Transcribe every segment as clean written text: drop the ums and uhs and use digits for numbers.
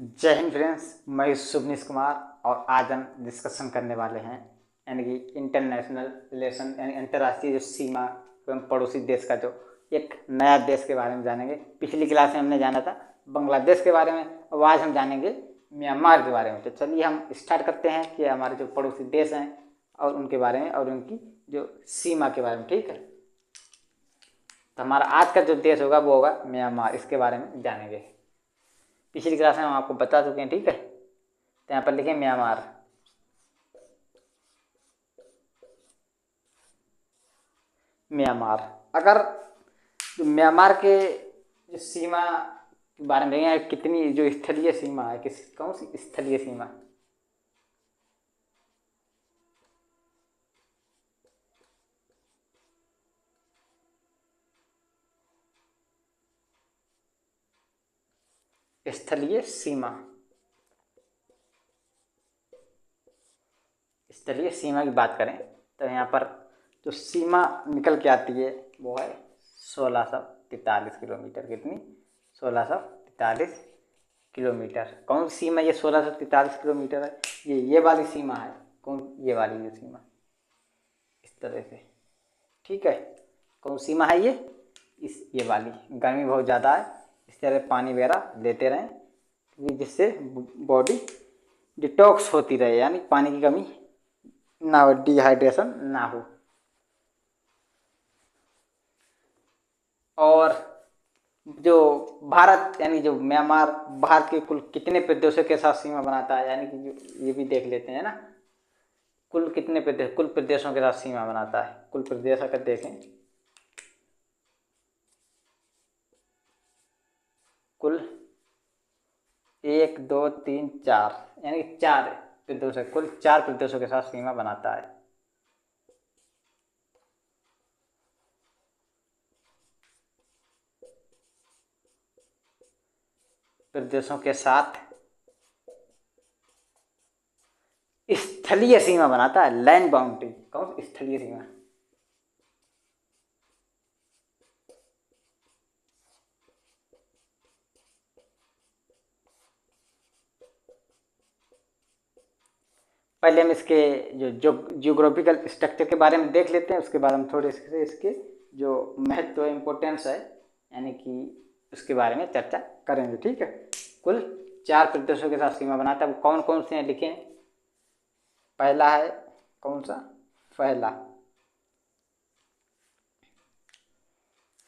जय हिंद फ्रेंड्स, मैं शुभनीश कुमार और आज हम डिस्कशन करने वाले हैं यानी कि इंटरनेशनल रिलेशन यानी अंतर्राष्ट्रीय जो सीमा एवं पड़ोसी देश का जो एक नया देश के बारे में जानेंगे। पिछली क्लास में हमने जाना था बांग्लादेश के बारे में, और आज हम जानेंगे म्यांमार के बारे में। तो चलिए हम स्टार्ट करते हैं कि हमारे जो पड़ोसी देश हैं और उनके बारे में और उनकी जो सीमा के बारे में। ठीक है, तो हमारा आज का जो देश होगा वो होगा म्यांमार। इसके बारे में जानेंगे। पिछली क्लास में हम आपको बता चुके हैं। ठीक है, तो यहाँ पर लिखें म्यांमार। म्यांमार अगर जो म्यांमार के जो सीमा के बारे में देखें, कितनी जो स्थलीय सीमा है, कौन सी स्थलीय सीमा, स्थलीय सीमा, स्थलीय सीमा की बात करें तो यहाँ पर जो सीमा निकल के आती है वो है 1643 किलोमीटर। कितनी? 1643 किलोमीटर। कौन सी सीमा ये 1643 किलोमीटर है? ये वाली सीमा है। कौन? ये वाली जो सीमा इस तरह से। ठीक है, कौन सीमा है ये? ये वाली। गर्मी बहुत ज़्यादा है, इस तरह पानी वगैरह लेते रहें क्योंकि जिससे बॉडी डिटॉक्स होती रहे, यानी पानी की कमी ना हो, डिहाइड्रेशन ना हो। और जो भारत यानी जो म्यांमार भारत के कुल कितने प्रदेशों के साथ सीमा बनाता है, यानी कि ये भी देख लेते हैं ना, कुल कितने प्रदेश, कुल प्रदेशों के साथ सीमा बनाता है। कुल प्रदेश अगर देखें, कुल 1 2 3 4 यानी 4 प्रदेश, कुल 4 प्रदेशों के साथ सीमा बनाता है। प्रदेशों के साथ स्थलीय सीमा बनाता है, लैंड बाउंड्री। कौन? स्थलीय सीमा। पहले हम इसके जो जियोग्राफिकल स्ट्रक्चर के बारे में देख लेते हैं, उसके बाद हम थोड़े इसके जो महत्व इम्पोर्टेंस है यानी कि उसके बारे में चर्चा करेंगे। ठीक है, कुल 4 प्रदेशों के साथ सीमा बनाता है। वो कौन कौन से हैं लिखें। पहला है कौन सा? पहला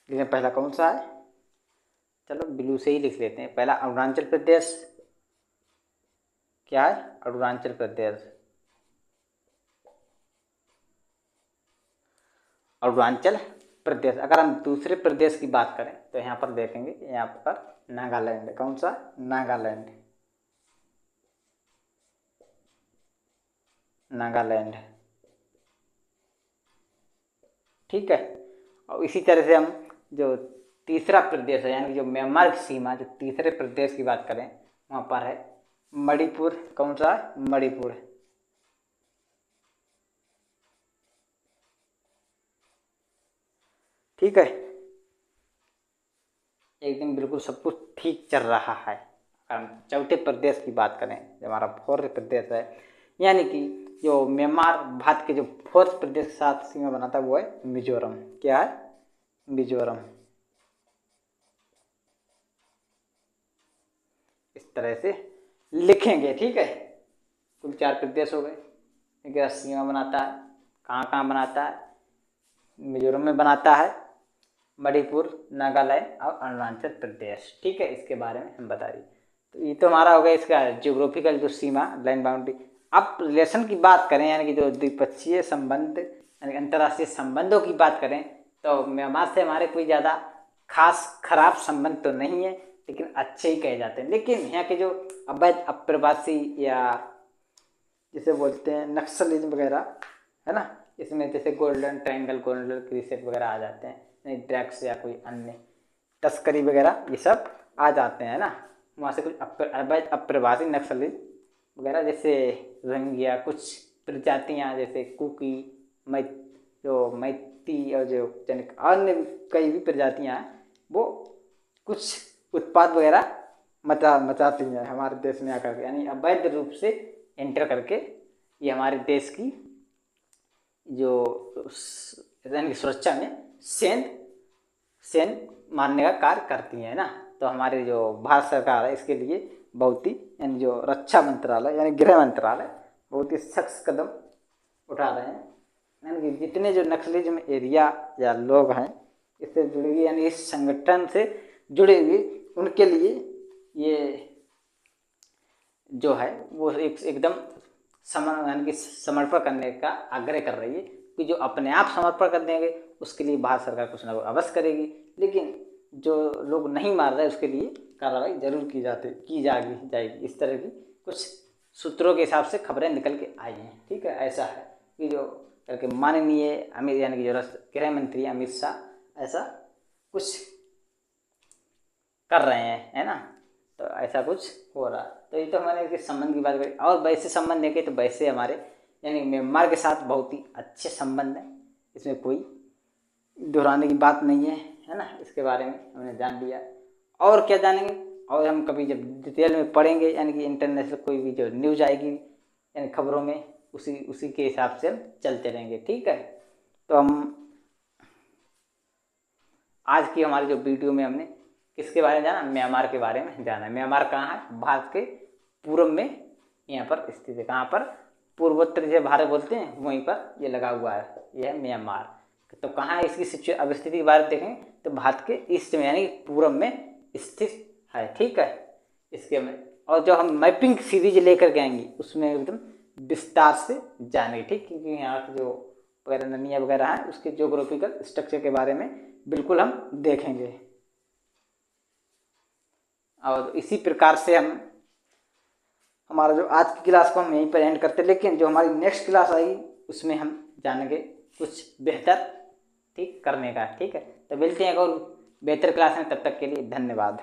लिखें, पहला कौन सा है? चलो ब्लू से ही लिख लेते हैं। पहला अरुणाचल प्रदेश। क्या है? अरुणाचल प्रदेश। अरुणाचल प्रदेश। अगर हम दूसरे प्रदेश की बात करें तो यहाँ पर देखेंगे, यहाँ पर नागालैंड। कौन सा? नागालैंड। नागालैंड। ठीक है, और इसी तरह से हम जो तीसरा प्रदेश है यानी जो म्यांमार की सीमा, जो तीसरे प्रदेश की बात करें वहाँ पर है मणिपुर। कौन सा है? मणिपुर। ठीक है, एक दिन बिल्कुल सब कुछ ठीक चल रहा है। अगर हम चौथे प्रदेश की बात करें, जो हमारा फोर्थ प्रदेश है, यानी कि जो म्यांमार भारत के जो फोर्थ प्रदेश के साथ सीमा बनाता है वो है मिजोरम। क्या है? मिजोरम। इस तरह से लिखेंगे। ठीक है, कुल 4 प्रदेश हो गए, इनके साथ सीमा बनाता है। कहाँ कहाँ बनाता है? मिजोरम में बनाता है, मणिपुर, नागालैंड और अरुणाचल प्रदेश। ठीक है, इसके बारे में हम बता दिए। तो ये तो हमारा हो गया इसका जियोग्राफिकल जो सीमा, लैंड बाउंड्री। अब रिलेशन की बात करें यानी कि जो द्विपक्षीय संबंध यानी अंतर्राष्ट्रीय संबंधों की बात करें तो म्यांमार से हमारे कोई ज़्यादा खास खराब संबंध तो नहीं है, लेकिन अच्छे ही कहे जाते हैं। लेकिन यहाँ के जो अवैध अप्रवासी या जिसे बोलते हैं नक्सलिज्म वगैरह है ना, इसमें जैसे गोल्डन ट्रायंगल, गोल्डन क्रिसेंट वगैरह आ जाते हैं, नहीं ड्रग्स या कोई अन्य तस्करी वगैरह ये सब आ जाते हैं ना। वहाँ से कुछ अवैध अप्रवासी नक्सलिज्म वगैरह, जैसे रोहिंग्या, कुछ प्रजातियाँ जैसे कुकी, मैती और जो अन्य कई भी प्रजातियाँ हैं, वो कुछ उत्पाद वगैरह मचाती हैं हमारे देश में आकर के, यानी अवैध रूप से एंटर करके ये हमारे देश की जो यानी कि सुरक्षा में सेंध मारने का कार्य करती हैं ना। तो हमारे जो भारत सरकार है इसके लिए बहुत ही, यानी जो रक्षा मंत्रालय यानी गृह मंत्रालय बहुत ही सख्त कदम उठा रहे हैं, यानी कि जितने जो नक्सलिज्म एरिया या लोग हैं इससे जुड़े हुए, यानी इस संगठन से जुड़े हुए, उनके लिए ये जो है वो एकदम यानी कि समर्पण करने का आग्रह कर रही है कि जो अपने आप समर्पण कर देंगे उसके लिए भारत सरकार कुछ ना कुछ अवश्य करेगी, लेकिन जो लोग नहीं मार रहे उसके लिए कार्रवाई जरूर की जाएगी। इस तरह की कुछ सूत्रों के हिसाब से खबरें निकल के आई हैं। ठीक है, ऐसा है कि जो करके माननीय अमित यानी कि जो गृह मंत्री अमित शाह ऐसा कुछ कर रहे हैं, है ना। तो ऐसा कुछ हो रहा है। तो ये तो मैंने इसके संबंध की बात करी। और वैसे संबंध देखें तो वैसे हमारे यानी म्यांमार के साथ बहुत ही अच्छे संबंध हैं, इसमें कोई दोहराने की बात नहीं है ना। इसके बारे में हमने जान लिया। और क्या जानेंगे, और हम कभी जब डिटेल में पढ़ेंगे, यानी कि इंटरनेशनल कोई भी जो न्यूज़ आएगी यानी खबरों में, उसी के हिसाब से हम चलते रहेंगे। ठीक है, तो हम आज की हमारी जो वीडियो में हमने किसके बारे में जाना, म्यांमार के बारे में जाना। म्यांमार कहाँ है, भारत के पूर्व में यहाँ पर स्थित है। कहाँ पर, पूर्वोत्तर जो भारत बोलते हैं वहीं पर ये लगा हुआ है, यह है म्यांमार। तो कहाँ है इसकी अवस्थिति के बारे में देखेंगे तो भारत के ईस्ट में यानी पूर्व में स्थित है। ठीक है, इसके में और जो हम मैपिंग सीरीज लेकर के आएंगे उसमें एकदम विस्तार से जानेंगे। ठीक, क्योंकि यहाँ के जो वगैरह ननिया वगैरह हैं उसके ज्योग्राफिकल स्ट्रक्चर के बारे में बिल्कुल हम देखेंगे। और इसी प्रकार से हम हमारा जो आज की क्लास को हम यहीं पर एंड करते हैं, लेकिन जो हमारी नेक्स्ट क्लास आएगी उसमें हम जानेंगे कुछ बेहतर ठीक करने का। ठीक है, तो मिलते हैं एक और बेहतर क्लास में, तब तक के लिए धन्यवाद।